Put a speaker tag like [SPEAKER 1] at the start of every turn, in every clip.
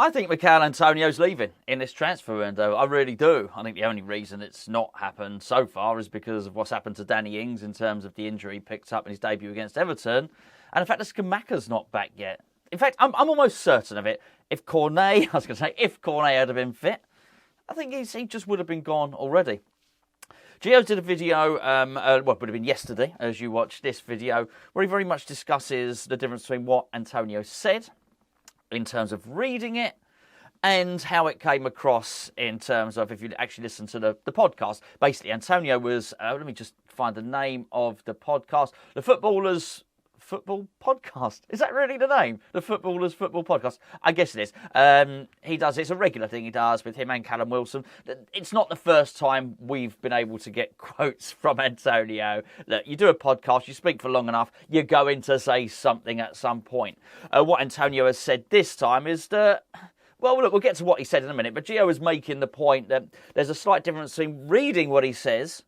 [SPEAKER 1] I think Michail Antonio's leaving in this transfer window. I really do. I think the only reason it's not happened so far is because of what's happened to Danny Ings in terms of the injury he picked up in his debut against Everton, and the fact that Skamaka's not back yet. In fact, I'm almost certain of it. If Cornet had been fit, I think he just would have been gone already. Gio did a video, it would have been yesterday, as you watched this video, where he very much discusses the difference between what Antonio said in terms of reading it and how it came across in terms of if you actually listen to the podcast. Basically, Antonio was, let me just find the name of the podcast, the Footballers Football Podcast. Is that really the name? The Footballers Football Podcast? I guess it is. He does, it's a regular thing he does with him and Callum Wilson. It's not the first time we've been able to get quotes from Antonio. Look, you do a podcast, you speak for long enough, you're going to say something at some point. What Antonio has said this time is that, well, look, we'll get to what he said in a minute, but Gio is making the point that there's a slight difference between reading what he says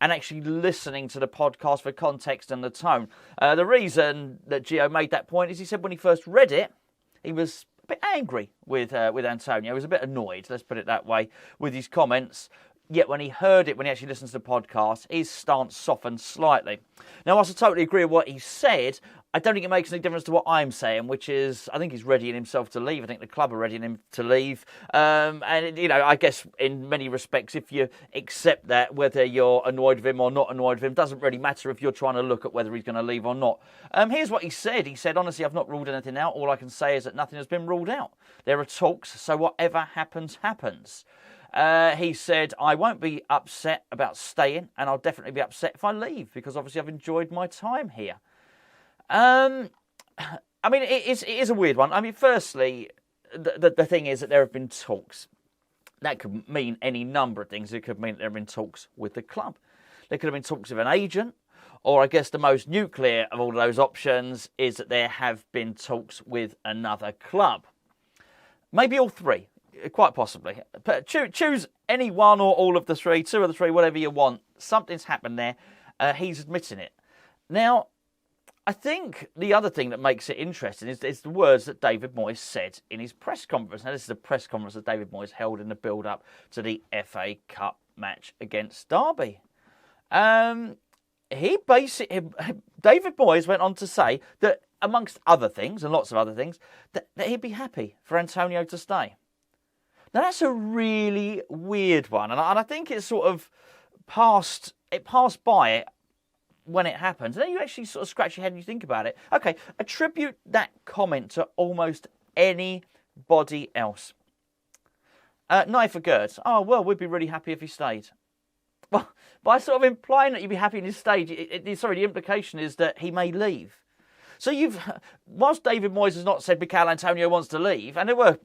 [SPEAKER 1] and actually listening to the podcast for context and the tone. The reason that Gio made that point is he said when he first read it, he was a bit angry with Antonio. He was a bit annoyed, let's put it that way, with his comments. Yet when he heard it, when he actually listened to the podcast, his stance softened slightly. Now, whilst I totally agree with what he said, I don't think it makes any difference to what I'm saying, which is I think he's readying himself to leave. I think the club are readying him to leave. And, you know, I guess in many respects, if you accept that, whether you're annoyed with him or not annoyed with him, doesn't really matter if you're trying to look at whether he's going to leave or not. Here's what he said. He said, honestly, I've not ruled anything out. All I can say is that nothing has been ruled out. There are talks, so whatever happens, happens. He said, I won't be upset about staying, and I'll definitely be upset if I leave, because obviously I've enjoyed my time here. I mean, it is a weird one. I mean, firstly, the thing is that there have been talks. That could mean any number of things. It could mean there have been talks with the club. There could have been talks with an agent, or I guess the most nuclear of all of those options is that there have been talks with another club. Maybe all three. Quite possibly. But choose any one or all of the three, two of the three, whatever you want. Something's happened there. He's admitting it. Now, I think the other thing that makes it interesting is the words that David Moyes said in his press conference. Now, this is a press conference that David Moyes held in the build-up to the FA Cup match against Derby. David Moyes went on to say that, amongst other things, and lots of other things, that he'd be happy for Antonio to stay. Now, that's a really weird one, and I think it sort of passed by it when it happened. And then you actually sort of scratch your head and you think about it. Okay, attribute that comment to almost anybody else. Knife Gertz. Oh, well, we'd be really happy if he stayed. Well, by sort of implying that you'd be happy in his stay, the implication is that he may leave. So whilst David Moyes has not said Michail Antonio wants to leave, and there were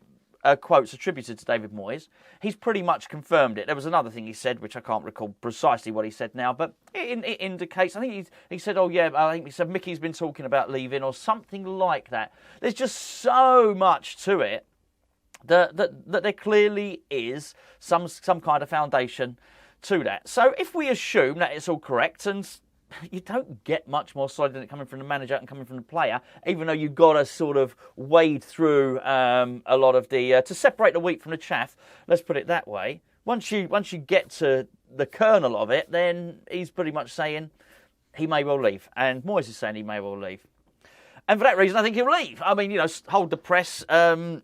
[SPEAKER 1] quotes attributed to David Moyes, he's pretty much confirmed it. There was another thing he said, which I can't recall precisely what he said now, but it indicates, I think he said, oh yeah, I think he said Mickey's been talking about leaving or something like that. There's just so much to it that there clearly is some kind of foundation to that. So if we assume that it's all correct, and you don't get much more solid than it coming from the manager and coming from the player, even though you've got to sort of wade through a lot of to separate the wheat from the chaff, let's put it that way. Once you get to the kernel of it, then he's pretty much saying he may well leave. And Moyes is saying he may well leave. And for that reason, I think he'll leave. I mean, hold the press, nothing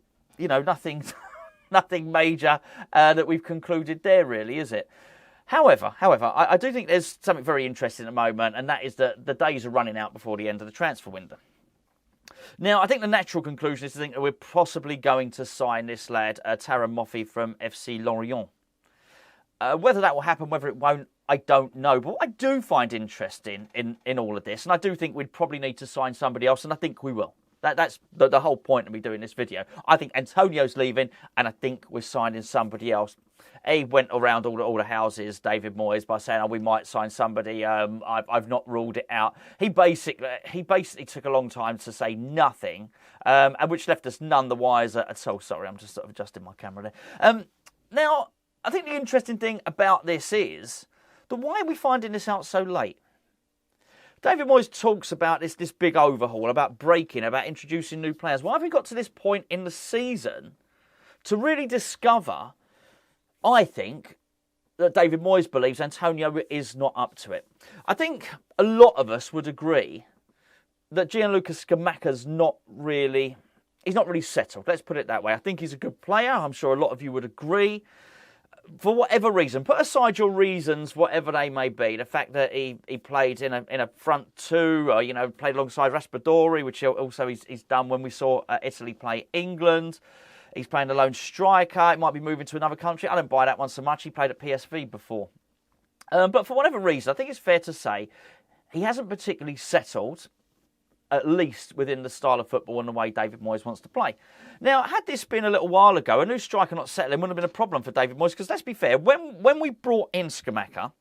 [SPEAKER 1] major that we've concluded there, really, is it? However, I do think there's something very interesting at the moment, and that is that the days are running out before the end of the transfer window. Now, I think the natural conclusion is to think that we're possibly going to sign this lad, Terem Moffi from FC Lorient. Whether that will happen, whether it won't, I don't know. But what I do find interesting in all of this, and I do think we'd probably need to sign somebody else, and I think we will. That's the whole point of me doing this video. I think Antonio's leaving, and I think we're signing somebody else. He went around all the houses, David Moyes, by saying, we might sign somebody. I've not ruled it out. He basically took a long time to say nothing, and which left us none the wiser at all. Sorry, I'm just sort of adjusting my camera there. Now, I think the interesting thing about this is that why are we finding this out so late? David Moyes talks about this big overhaul, about breaking, about introducing new players. Why have we got to this point in the season to really discover, I think, that David Moyes believes Antonio is not up to it. I think a lot of us would agree that Gianluca Scamacca's not really settled. Let's put it that way. I think he's a good player. I'm sure a lot of you would agree. For whatever reason, put aside your reasons, whatever they may be. The fact that he played in a front two, or, played alongside Raspadori, which also he's done when we saw Italy play England. He's playing a lone striker. It might be moving to another country. I don't buy that one so much. He played at PSV before. But for whatever reason, I think it's fair to say he hasn't particularly settled, at least within the style of football and the way David Moyes wants to play. Now, had this been a little while ago, a new striker not settling wouldn't have been a problem for David Moyes, because let's be fair, when we brought in Scamacca,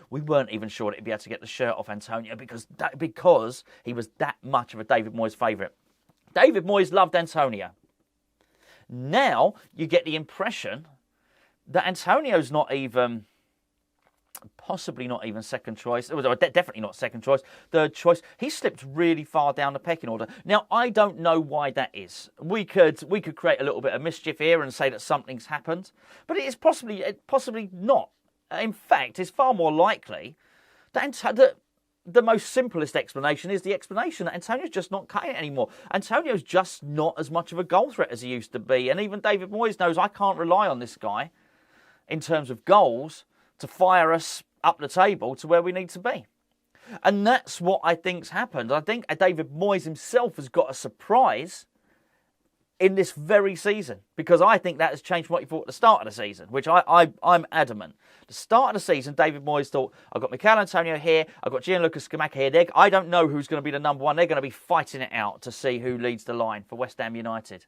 [SPEAKER 1] we weren't even sure that he'd be able to get the shirt off Antonio because he was that much of a David Moyes favourite. David Moyes loved Antonio. Now, you get the impression that Antonio's possibly not even second choice. Definitely not second choice. Third choice. He slipped really far down the pecking order. Now, I don't know why that is. We could create a little bit of mischief here and say that something's happened, but it is possibly not. In fact, it's far more likely that the most simplest explanation is the explanation that Antonio's just not cutting it anymore. Antonio's just not as much of a goal threat as he used to be, and even David Moyes knows I can't rely on this guy in terms of goals to fire us up the table to where we need to be. And that's what I think's happened. I think David Moyes himself has got a surprise in this very season, because I think that has changed from what he thought at the start of the season, which I'm adamant. The start of the season, David Moyes thought, I've got Michail Antonio here, I've got Gianluca Scamacca here. I don't know who's going to be the number one. They're going to be fighting it out to see who leads the line for West Ham United.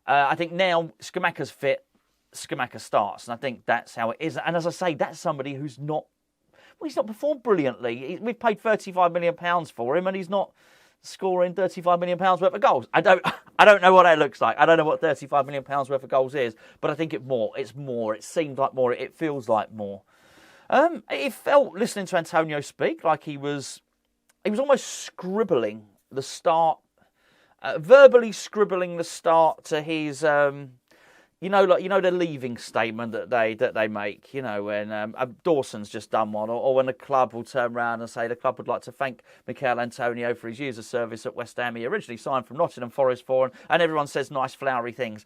[SPEAKER 1] I think now Scamacca's fit, Scamacca starts, and I think that's how it is. And as I say, that's somebody who's he's not performed brilliantly. We've paid £35 million for him, and he's not scoring £35 million worth of goals. I don't know what that looks like. I don't know what £35 million worth of goals is, but I think it's more. It seems like more. It feels like more. It felt, listening to Antonio speak, like he was almost scribbling the start, verbally scribbling the start to his. The leaving statement that they make, when Dawson's just done one, or when the club will turn around and say the club would like to thank Michail Antonio for his years of service at West Ham. He originally signed from Nottingham Forest for, and everyone says nice flowery things.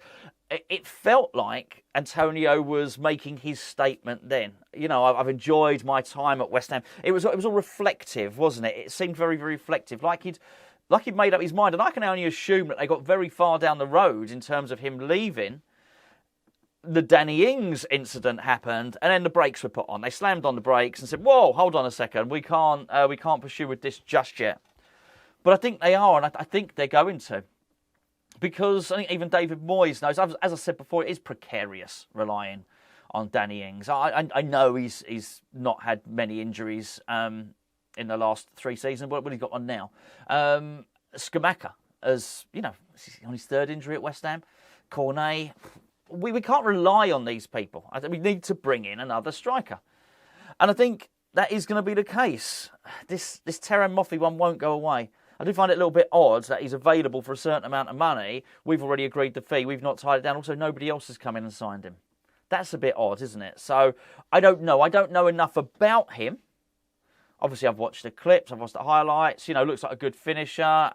[SPEAKER 1] It felt like Antonio was making his statement then. I've enjoyed my time at West Ham. It was all reflective, wasn't it? It seemed very, very reflective, like he'd made up his mind. And I can only assume that they got very far down the road in terms of him leaving. The Danny Ings incident happened, and then the brakes were put on. They slammed on the brakes and said, "Whoa, hold on a second. We can't pursue with this just yet." But I think they are, and I think they're going to, because I think even David Moyes knows. As I said before, it is precarious relying on Danny Ings. I know he's not had many injuries in the last 3 seasons, but he's got one now. Scamacca, as he's on his 3rd injury at West Ham. Cornet. We can't rely on these people. I think we need to bring in another striker. And I think that is going to be the case. This Terem Moffi one won't go away. I do find it a little bit odd that he's available for a certain amount of money. We've already agreed the fee. We've not tied it down. Also, nobody else has come in and signed him. That's a bit odd, isn't it? So, I don't know. I don't know enough about him. Obviously, I've watched the clips. I've watched the highlights. Looks like a good finisher.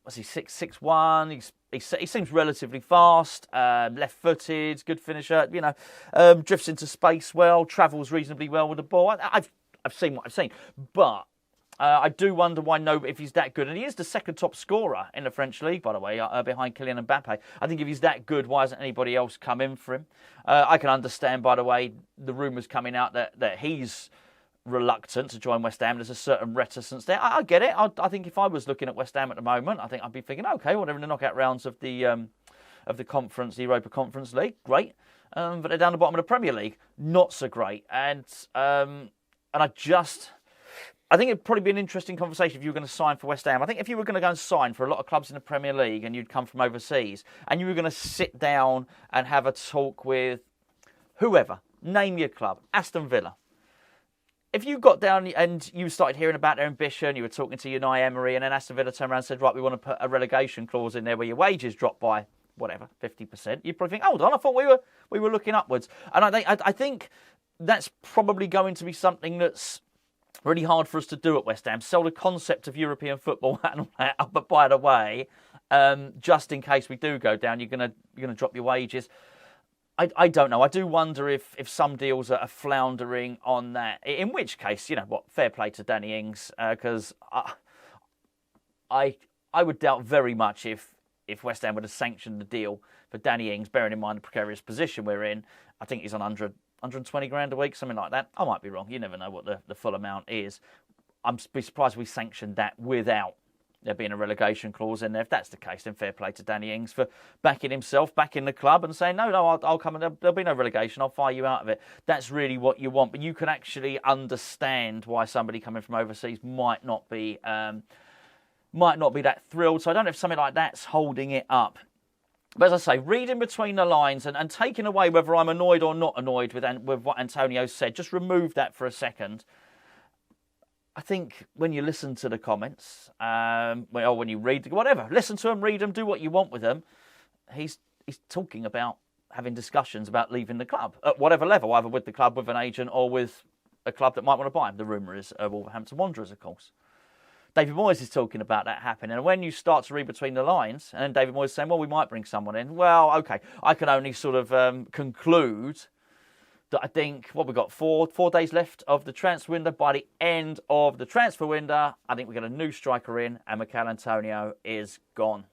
[SPEAKER 1] Was he 6'1"? He seems relatively fast, left-footed, good finisher. Drifts into space well, travels reasonably well with the ball. I've seen what I've seen, but I do wonder if he's that good. And he is the 2nd top scorer in the French league, by the way, behind Kylian Mbappe. I think if he's that good, why hasn't anybody else come in for him? I can understand, by the way, the rumours coming out that he's reluctant to join West Ham. There's a certain reticence there. I get it. I think if I was looking at West Ham at the moment, I think I'd be thinking, okay, well, they're in the knockout rounds of the conference, the Europa Conference League, great. But they're down the bottom of the Premier League, not so great. And I think it'd probably be an interesting conversation if you were going to sign for West Ham. I think if you were going to go and sign for a lot of clubs in the Premier League and you'd come from overseas and you were going to sit down and have a talk with whoever, name your club, Aston Villa. If you got down and you started hearing about their ambition, you were talking to Unai Emery, and then Aston Villa turned around and said, right, we want to put a relegation clause in there where your wages drop by whatever, 50%, you'd probably think, hold on, I thought we were looking upwards. And I think that's probably going to be something that's really hard for us to do at West Ham. Sell the concept of European football and all that, but by the way, just in case we do go down, you're gonna drop your wages. I don't know. I do wonder if some deals are floundering on that. In which case, fair play to Danny Ings, because I would doubt very much if West Ham would have sanctioned the deal for Danny Ings, bearing in mind the precarious position we're in. I think he's on 120 grand a week, something like that. I might be wrong. You never know what the full amount is. I'm be surprised if we sanctioned that without there being a relegation clause in there. If that's the case, then fair play to Danny Ings for backing himself, backing the club and saying, no, I'll come and there'll be no relegation. I'll fire you out of it. That's really what you want. But you can actually understand why somebody coming from overseas might not be that thrilled. So I don't know if something like that's holding it up. But as I say, reading between the lines and taking away whether I'm annoyed or not annoyed with what Antonio said, just remove that for a second. I think when you listen to the comments, or when you read, whatever, listen to them, read them, do what you want with them, he's talking about having discussions about leaving the club at whatever level, either with the club, with an agent, or with a club that might want to buy him. The rumour is Wolverhampton Wanderers, of course. David Moyes is talking about that happening. And when you start to read between the lines, and David Moyes saying, well, we might bring someone in. Well, okay, I can only sort of conclude that I think, we've got 4 days left of the transfer window. By the end of the transfer window, I think we get a new striker in, and Michail Antonio is gone.